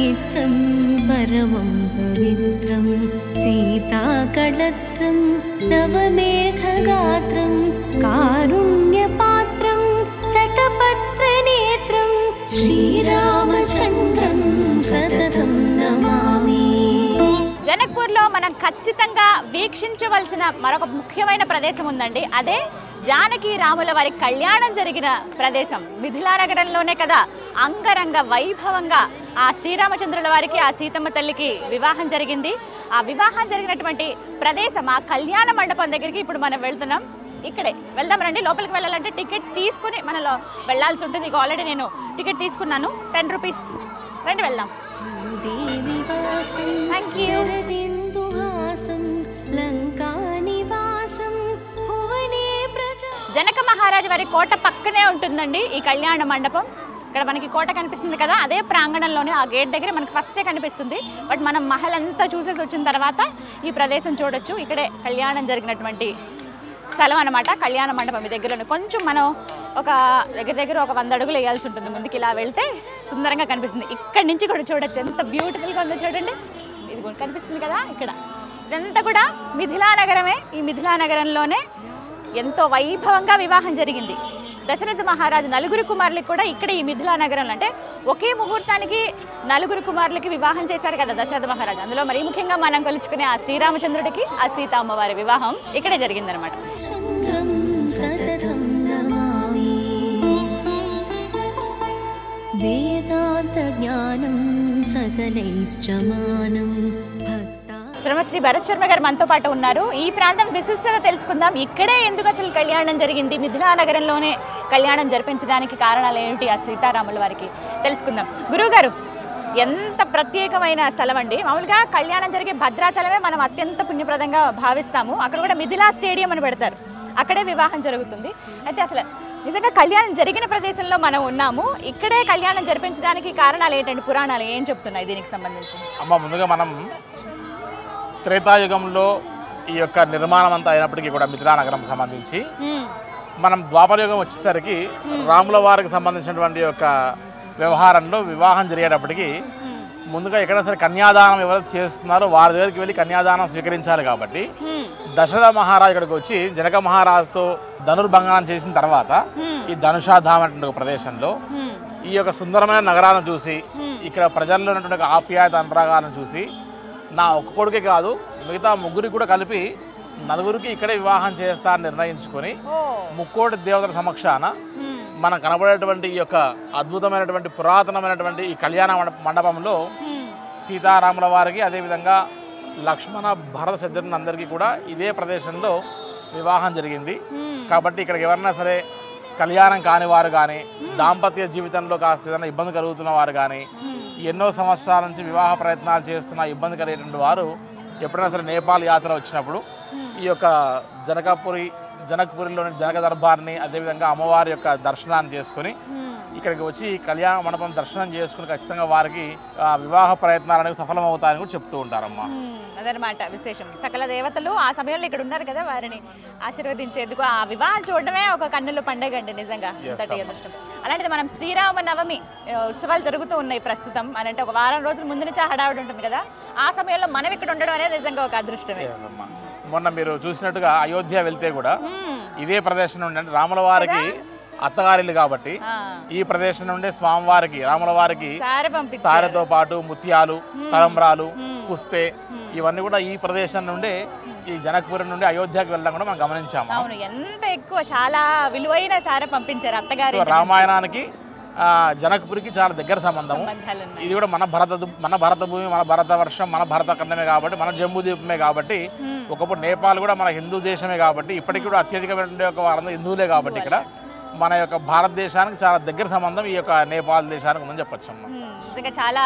चित्रं परमं पवित्रं सीताकळत्रं नवमेघगात्रं कारुण्यपात्रं शतपत्रनेत्रं श्रीरामचन्द्रं सततं नमामि। జనక్పూర్లో మనం ఖచ్చితంగా వీక్షించవలసిన మరొక ముఖ్యమైన ప్రదేశం ఉందండి. అదే జానకి రాముల వారి కళ్యాణం జరిగిన ప్రదేశం. మిథిలా నగరంలోనే కదా అంగరంగ వైభవంగా ఆ శ్రీరామచంద్రుల వారికి ఆ సీతమ్మ తల్లికి వివాహం జరిగింది. ఆ వివాహం జరిగినటువంటి ప్రదేశం ఆ కళ్యాణ మండపం దగ్గరికి ఇప్పుడు మనం వెళ్తున్నాం. ఇక్కడే వెళ్దాం రండి. లోపలికి వెళ్ళాలంటే టికెట్ తీసుకుని మనలో వెళ్ళాల్సి ఉంటుంది. ఇక ఆల్రెడీ నేను టికెట్ తీసుకున్నాను, 10 రూపీస్. రండి వెళ్దాం. జనక మహారాజు వారి కోట పక్కనే ఉంటుందండి ఈ కళ్యాణ మండపం. ఇక్కడ మనకి కోట కనిపిస్తుంది కదా, అదే ప్రాంగణంలోనే ఆ గేట్ దగ్గర మనకి ఫస్టే కనిపిస్తుంది. బట్ మనం మహల్ అంతా చూసేసి వచ్చిన తర్వాత ఈ ప్రదేశం చూడొచ్చు. ఇక్కడే కళ్యాణం జరిగినటువంటి స్థలం అనమాట, కళ్యాణ మండపం. ఈ దగ్గరలోనే కొంచెం మనం ఒక దగ్గర ఒక 100 అడుగులు వేయాల్సి ఉంటుంది ముందుకు. ఇలా వెళ్తే సుందరంగా కనిపిస్తుంది. ఇక్కడ నుంచి కూడా చూడొచ్చు ఎంత బ్యూటిఫుల్గా ఉందో చూడండి. ఇది కనిపిస్తుంది కదా ఇక్కడ. ఇదంతా కూడా మిథిలా నగరమే. ఈ మిథిలా నగరంలోనే ఎంతో వైభవంగా వివాహం జరిగింది. దశరథ మహారాజు 4 కుమారులకి కూడా ఇక్కడ ఈ మిథిలా నగరంలో, అంటే ఒకే ముహూర్తానికి 4 కుమారులకి వివాహం చేశారు కదా దశరథ మహారాజు. అందులో మరీ ముఖ్యంగా మనం కొలుచుకునే ఆ శ్రీరామచంద్రుడికి ఆ సీతమ్మ వారి వివాహం ఇక్కడే జరిగిందనమాట. వేదాంత జ్ఞానం సకలైశ్చమానం బ్రహ్మశ్రీ భరత్ శర్మ గారు మనతో పాటు ఉన్నారు. ఈ ప్రాంతం విశిష్టత తెలుసుకుందాం. ఇక్కడే ఎందుకు అసలు కళ్యాణం జరిగింది, మిథిలా నగరంలోనే కళ్యాణం జరిపించడానికి కారణాలు ఏమిటి ఆ సీతారాముల వారికి తెలుసుకుందాం. గురువు గారు, ఎంత ప్రత్యేకమైన స్థలం అండి. మామూలుగా కళ్యాణం జరిగే భద్రాచలమే మనం అత్యంత పుణ్యప్రదంగా భావిస్తాము. అక్కడ కూడా మిథిలా స్టేడియం అని పెడతారు, అక్కడే వివాహం జరుగుతుంది. అయితే అసలు నిజంగా కళ్యాణం జరిగిన ప్రదేశంలో మనం ఉన్నాము. ఇక్కడే కళ్యాణం జరిపించడానికి కారణాలు ఏంటండి, పురాణాలు ఏం చెప్తున్నాయి దీనికి సంబంధించి? అమ్మ, ముందుగా మనం త్రేతాయుగంలో ఈ యొక్క నిర్మాణం అంతా అయినప్పటికీ కూడా మిథిలా నగరం సంబంధించి మనం ద్వాపరయుగం వచ్చేసరికి రాముల వారికి సంబంధించినటువంటి యొక్క వ్యవహారంలో వివాహం జరిగేటప్పటికి ముందుగా ఎక్కడైనా సరే కన్యాదానం ఎవరైతే చేస్తున్నారో వారి దగ్గరికి వెళ్ళి కన్యాదానం స్వీకరించాలి. కాబట్టి దశరథ మహారాజు ఇక్కడికి వచ్చి జనక మహారాజుతో ధనుర్భంగనం చేసిన తర్వాత ఈ ధనుషాధామ అనే ఒక ప్రదేశంలో ఈ యొక్క సుందరమైన నగరాలను చూసి, ఇక్కడ ప్రజల్లో ఉన్నటువంటి ఆప్యాయత అనురాగాలను చూసి, నా ఒక్క కొడుకే కాదు మిగతా 3 కూడా కలిపి 4 ఇక్కడే వివాహం చేస్తారని నిర్ణయించుకొని ముక్కోటి దేవతల సమక్షాన మనకు కనబడేటువంటి ఈ యొక్క అద్భుతమైనటువంటి పురాతనమైనటువంటి ఈ కళ్యాణ మండపంలో సీతారాముల వారికి, అదేవిధంగా లక్ష్మణ భరత శత్రుఘ్నుల అందరికీ కూడా ఇదే ప్రదేశంలో వివాహం జరిగింది. కాబట్టి ఇక్కడికి ఎవరైనా సరే కళ్యాణం కాని వారు కానీ, దాంపత్య జీవితంలో కాస్త ఏదైనా ఇబ్బంది కలుగుతున్న వారు కానీ, ఎన్నో సంవత్సరాల నుంచి వివాహ ప్రయత్నాలు చేస్తున్న ఇబ్బంది కలిగేటువంటి వారు ఎప్పుడైనా సరే నేపాల్ యాత్ర వచ్చినప్పుడు ఈ యొక్క జనకపురిలోని జనక దర్బార్ని, అదేవిధంగా అమ్మవారి యొక్క దర్శనాన్ని చేసుకొని ఇక్కడికి వచ్చి కళ్యాణ మండపం దర్శనం చేసుకుని ఖచ్చితంగా వారికి వివాహ ప్రయత్నాలు అనేవి సఫలమవుతాయని కూడా చెప్తూ ఉంటారమ్మా. అదనమాట విశేషం. సకల దేవతలు ఆ సమయంలో ఇక్కడ ఉన్నారు కదా, వారిని ఆశీర్వదించేందుకు ఆ వివాహం చూడడమే ఒక కన్నుల పండుగ అండి నిజంగా. అంతటి అదృష్టం. అలాంటిది మనం శ్రీరామ నవమి ఉత్సవాలు జరుగుతూ ఉన్నాయి ప్రస్తుతం. అంటే ఒక వారం రోజుల ముందు నుంచి హడావిడి ఉంటుంది కదా, ఆ సమయంలో మనం ఇక్కడ ఉండడం అనేది నిజంగా ఒక అదృష్టమే. మొన్న మీరు చూసినట్టుగా అయోధ్య వెళ్తే కూడా ఇదే ప్రదేశం నుండి, అంటే రాముల వారికి అత్తగారిల్లు కాబట్టి ఈ ప్రదేశం నుండి స్వామివారికి రాముల వారికి సారెతో పాటు ముత్యాలు, తలంబ్రాలు, పుస్తే ఇవన్నీ కూడా ఈ ప్రదేశం నుండి ఈ జనకపురం నుండి అయోధ్యకి వెళ్ళడం కూడా మనం గమనించాము. ఎంత ఎక్కువ, చాలా విలువైన సారె పంపించారు అత్తగారు. రామాయణానికి జనకపురికి చాలా దగ్గర సంబంధం. ఇది కూడా మన భరత భూమి, మన భరత వర్షం, మన భరత ఖండమే కాబట్టి, మన జంబూ ద్వీపమే కాబట్టి. ఒకప్పుడు నేపాల్ కూడా మన హిందూ దేశమే కాబట్టి, ఇప్పటికీ కూడా అత్యధికమైన వారందరూ హిందువులే కాబట్టి ఇక్కడ మన యొక్క భారతదేశానికి చాలా దగ్గర సంబంధం ఈ యొక్క నేపాల్ దేశానికి ఉందని చెప్పొచ్చు. ఇంకా చాలా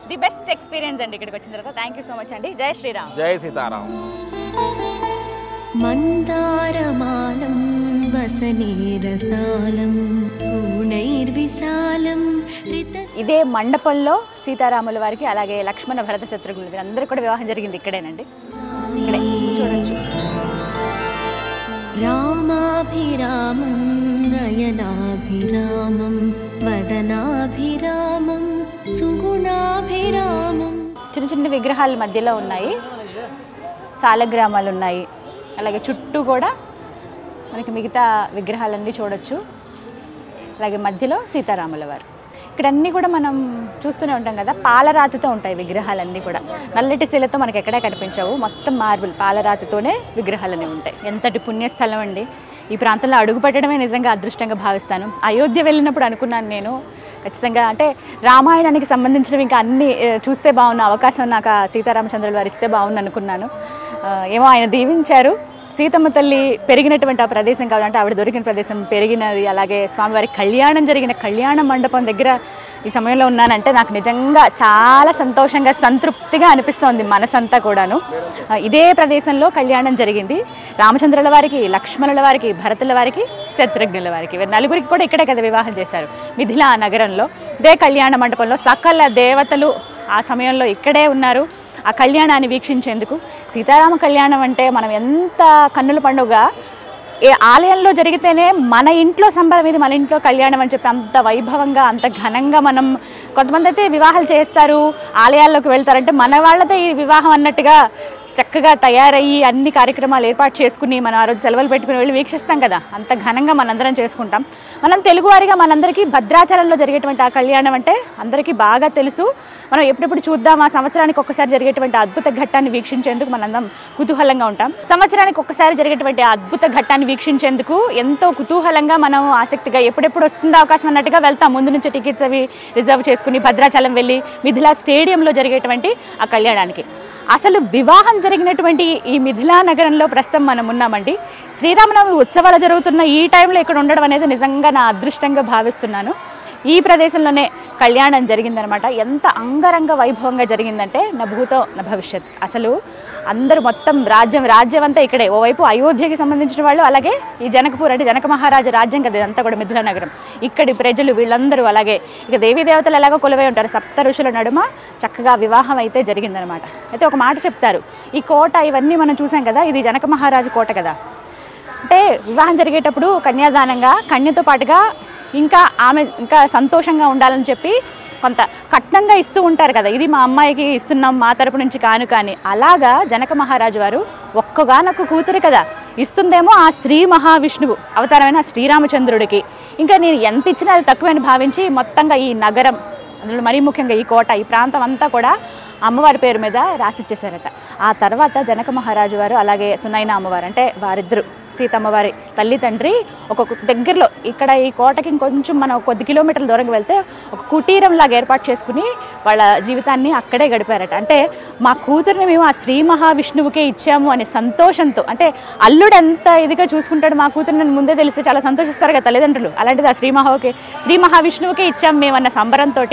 ది బెస్ట్ ఎక్స్పీరియన్స్ అండి ఇక్కడికి వచ్చిన తర్వాత. థ్యాంక్ యూ సో మచ్ అండి. జై శ్రీరామ్. జై సీతారాం. మందారమాలం వసనేరసాలం పూర్ణైర్విశాలం. ఇదే మండపంలో సీతారాముల వారికి, అలాగే లక్ష్మణ భరత శత్రుఘ్నులు వీరందరూ కూడా వివాహం జరిగింది ఇక్కడేనండి. ఇక్కడే చూడొచ్చు. రామాభిరామం నయనాభిరామం వదనాభిరామం సుగుణాభిరామం చిన్న చిన్న విగ్రహాల మధ్యలో ఉన్నాయి, సాలగ్రామాలు ఉన్నాయి. అలాగే చుట్టూ కూడా మనకి మిగతా విగ్రహాలన్నీ చూడొచ్చు. అలాగే మధ్యలో సీతారాముల వారు. ఇక్కడ అన్నీ కూడా మనం చూస్తూనే ఉంటాం కదా, పాలరాతితో ఉంటాయి విగ్రహాలన్నీ కూడా. నల్లటి శిలతో మనకి ఎక్కడా కనిపించవు, మొత్తం మార్బుల్ పాలరాతితోనే విగ్రహాలన్నీ ఉంటాయి. ఎంతటి పుణ్యస్థలం అండి. ఈ ప్రాంతంలో అడుగు పెట్టడమే నిజంగా అదృష్టంగా భావిస్తాను. అయోధ్య వెళ్ళినప్పుడు అనుకున్నాను నేను ఖచ్చితంగా, అంటే రామాయణానికి సంబంధించినవి ఇంకా అన్నీ చూస్తే బాగున్న అవకాశం నాకు సీతారామచంద్రుల వారు ఇస్తే బాగుంది అనుకున్నాను. ఏమో ఆయన దీవించారు. సీతమ్మ తల్లి పెరిగినటువంటి ఆ ప్రదేశం కావాలంటే ఆవిడ దొరికిన ప్రదేశం పెరిగినది. అలాగే స్వామివారి కళ్యాణం జరిగిన కళ్యాణ మండపం దగ్గర ఈ సమయంలో ఉన్నానంటే నాకు నిజంగా చాలా సంతోషంగా సంతృప్తిగా అనిపిస్తోంది మనసంతా కూడాను. ఇదే ప్రదేశంలో కళ్యాణం జరిగింది రామచంద్రుల వారికి, లక్ష్మణుల వారికి, భరతుల వారికి, శత్రుఘ్నుల వారికి. వీరు నలుగురికి కూడా ఇక్కడే కదా వివాహం చేశారు, మిథిలా నగరంలో. ఇదే కళ్యాణ మండపంలో సకల దేవతలు ఆ సమయంలో ఇక్కడే ఉన్నారు ఆ కళ్యాణాన్ని వీక్షించేందుకు. సీతారామ కళ్యాణం అంటే మనం ఎంత కన్నుల పండుగ, ఏ ఆలయంలో జరిగితేనే మన ఇంట్లో సంబరం, ఇది మన ఇంట్లో కళ్యాణం అని చెప్పి అంత వైభవంగా అంత ఘనంగా మనం, కొంతమంది అయితే వివాహాలు చేస్తారు ఆలయాల్లోకి వెళ్తారంటే మన వాళ్ళతో ఈ వివాహం అన్నట్టుగా చక్కగా తయారయ్యి అన్ని కార్యక్రమాలు ఏర్పాటు చేసుకుని మనం ఆ రోజు సెలవులు పెట్టుకుని వెళ్ళి వీక్షిస్తాం కదా, అంత ఘనంగా మనందరం చేసుకుంటాం. మనం తెలుగువారిగా మనందరికీ భద్రాచలంలో జరిగేటువంటి ఆ కళ్యాణం అంటే అందరికీ బాగా తెలుసు. మనం ఎప్పుడెప్పుడు చూద్దాం, ఆ సంవత్సరానికి ఒక్కసారి జరిగేటువంటి అద్భుత ఘట్టాన్ని వీక్షించేందుకు మనందరం కుతూహలంగా ఉంటాం. సంవత్సరానికి ఒక్కసారి జరిగేటువంటి ఆ అద్భుత ఘట్టాన్ని వీక్షించేందుకు ఎంతో కుతూహలంగా మనం ఆసక్తిగా ఎప్పుడెప్పుడు వస్తుందో అవకాశం అన్నట్టుగా వెళ్తాం. ముందు నుంచి టికెట్స్ అవి రిజర్వ్ చేసుకుని భద్రాచలం వెళ్ళి మిథిలా స్టేడియంలో జరిగేటువంటి ఆ కళ్యాణానికి. అసలు వివాహం జరిగినటువంటి ఈ మిథిలా నగరంలో ప్రస్తుతం మనం ఉన్నామండి. శ్రీరామనవమి ఉత్సవాలు జరుగుతున్న ఈ టైంలో ఇక్కడ ఉండడం అనేది నిజంగా నా అదృష్టంగా భావిస్తున్నాను. ఈ ప్రదేశంలోనే కళ్యాణం జరిగిందనమాట. ఎంత అంగరంగ వైభవంగా జరిగిందంటే నా భూతో నా భవిష్యత్. అసలు అందరూ మొత్తం రాజ్యం అంతా ఇక్కడే. ఓవైపు అయోధ్యకి సంబంధించిన వాళ్ళు, అలాగే ఈ జనకపూర్ అంటే జనక మహారాజు రాజ్యం కదా ఇదంతా కూడా మిథిలా నగరం. ఇక్కడి ప్రజలు వీళ్ళందరూ, అలాగే ఇక దేవీ దేవతలు ఎలాగో కొలువై ఉంటారు. సప్త ఋషుల నడుమ చక్కగా వివాహం అయితే జరిగిందనమాట. అయితే ఒక మాట చెప్తారు, ఈ కోట ఇవన్నీ మనం చూసాం కదా, ఇది జనక మహారాజు కోట కదా. అంటే వివాహం జరిగేటప్పుడు కన్యాదానంగా కన్యతో పాటుగా ఆమె ఇంకా సంతోషంగా ఉండాలని చెప్పి కొంత కట్నంగా ఇస్తూ ఉంటారు కదా, ఇది మా అమ్మాయికి ఇస్తున్నాం మా తరపు నుంచి కాను. కానీ అలాగా జనక మహారాజు వారు ఒక్కగానొక్క కూతురు కదా ఇస్తుందేమో ఆ శ్రీ మహావిష్ణువు అవతారమైన శ్రీరామచంద్రుడికి. ఇంకా నేను ఎంత ఇచ్చినా అది తక్కువని భావించి మొత్తంగా ఈ నగరం, అందులో మరీ ముఖ్యంగా ఈ కోట, ఈ ప్రాంతం అంతా కూడా అమ్మవారి పేరు మీద రాసిచ్చేశారట. ఆ తర్వాత జనక మహారాజు వారు అలాగే సునైన అమ్మవారు అంటే వారిద్దరు సీతమ్మవారి తల్లి తండ్రి ఒక దగ్గరలో ఇక్కడ ఈ కోటకి ఇంకొంచెం మనం కొద్ది కిలోమీటర్ల దూరంగా వెళ్తే ఒక కుటీరంలాగా ఏర్పాటు చేసుకుని వాళ్ళ జీవితాన్ని అక్కడే గడిపారట. అంటే మా కూతురిని మేము ఆ శ్రీ మహావిష్ణువుకే ఇచ్చాము అనే సంతోషంతో, అంటే అల్లుడు ఎంత ఇదిగా చూసుకుంటాడు మా కూతురిని ముందే తెలిస్తే చాలా సంతోషిస్తారు కదా తల్లిదండ్రులు, అలాంటిది ఆ శ్రీ మహావిష్ణువుకే ఇచ్చాము మేము అన్న సంబరంతో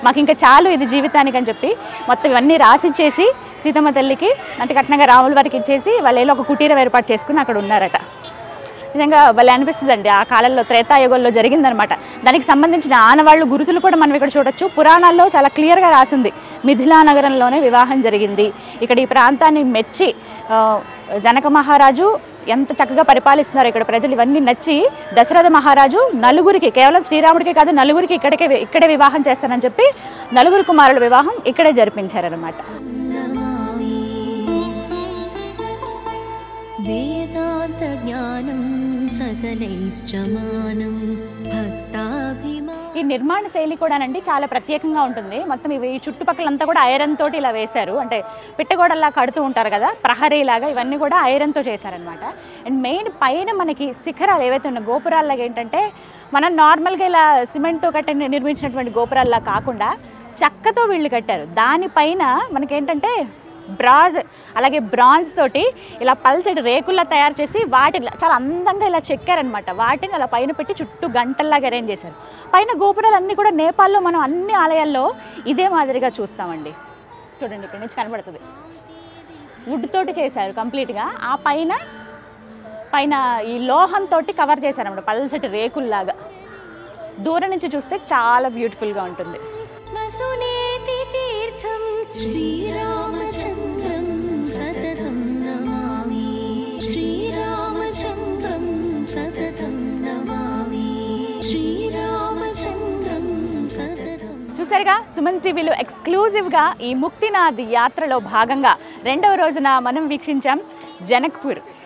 మాకు ఇంకా చాలు ఇది జీవితానికి అని చెప్పి మొత్తం ఇవన్నీ రాసిచ్చేసి సీతమ్మ తల్లికి అంటే కట్నంగా రాముల వారికి ఇచ్చేసి వాళ్ళు ఒక కుటీరం ఏర్పాటు చేసుకుని అక్కడ ఉన్నారట. నిజంగా భలే అనిపిస్తుందండి. ఆ కాలంలో త్రేతాయుగంలో జరిగిందనమాట. దానికి సంబంధించిన ఆనవాళ్ళు గుర్తులు కూడా మనం ఇక్కడ చూడొచ్చు. పురాణాల్లో చాలా క్లియర్గా రాసింది మిథిలా నగరంలోనే వివాహం జరిగింది. ఇక్కడ ఈ ప్రాంతాన్ని మెచ్చి జనక మహారాజు ఎంత చక్కగా పరిపాలిస్తున్నారు ఇక్కడ ప్రజలు, ఇవన్నీ నచ్చి దశరథ మహారాజు నలుగురికి, కేవలం శ్రీరాముడికి కాదు నలుగురికి ఇక్కడే వివాహం చేస్తానని చెప్పి నలుగురు కుమారుల వివాహం ఇక్కడే జరిపించారనమాట. వేదాంత జ్ఞానం సకలైశ్చమానం భక్తాభిమానం. ఈ నిర్మాణ శైలి కూడానండి చాలా ప్రత్యేకంగా ఉంటుంది. మొత్తం ఇవి చుట్టుపక్కలంతా కూడా ఐరన్ తోటి ఇలా వేశారు, అంటే పిట్టగోడల్లా కడుతూ ఉంటారు కదా ప్రహరీలాగా, ఇవన్నీ కూడా ఐరన్తో చేశారనమాట. అండ్ మెయిన్ పైన మనకి శిఖరాలు ఏవైతే ఉన్న గోపురాల్లాగా ఏంటంటే మనం నార్మల్గా ఇలా సిమెంట్తో నిర్మించినటువంటి గోపురాల్లా కాకుండా చెక్కతో వీళ్ళు కట్టారు. దానిపైన మనకేంటంటే అలాగే బ్రాంజ్ తోటి ఇలా పల్చటి రేకుల్లా తయారు చేసి వాటిని చాలా అందంగా ఇలా చెక్కారనమాట. వాటిని అలా పైన పెట్టి చుట్టూ గంటల్లాగా అరేంజ్ చేశారు. పైన గోపురాలు అన్నీ కూడా నేపాల్లో మనం అన్ని ఆలయాల్లో ఇదే మాదిరిగా చూస్తామండి. చూడండి ఇక్కడ నుంచి కనబడుతుంది, వుడ్ తోటి చేశారు కంప్లీట్గా. ఆ పైన ఈ లోహంతో కవర్ చేశారన్నమాట పల్చటి రేకుల్లాగా. దూరం నుంచి చూస్తే చాలా బ్యూటిఫుల్గా ఉంటుంది. శ్రీరామచంద్రం సతతం నమామి, శ్రీరామచంద్రం సతతం నమామి, శ్రీరామచంద్రం సతతం. చూసారుగా సుమన్ టీవీలో ఎక్స్క్లూజివ్గా ఈ ముక్తినాథ్ యాత్రలో భాగంగా రెండవ రోజున మనం వీక్షించాం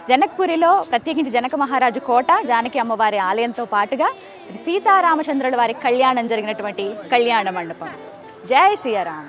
జనక్పూరిలో ప్రత్యేకించి జనక మహారాజు కోట, జానకి అమ్మవారి ఆలయంతో పాటుగా శ్రీ సీతారామచంద్రుల వారి కళ్యాణం జరిగినటువంటి కళ్యాణ మండపం. జై శ్రీరామ్.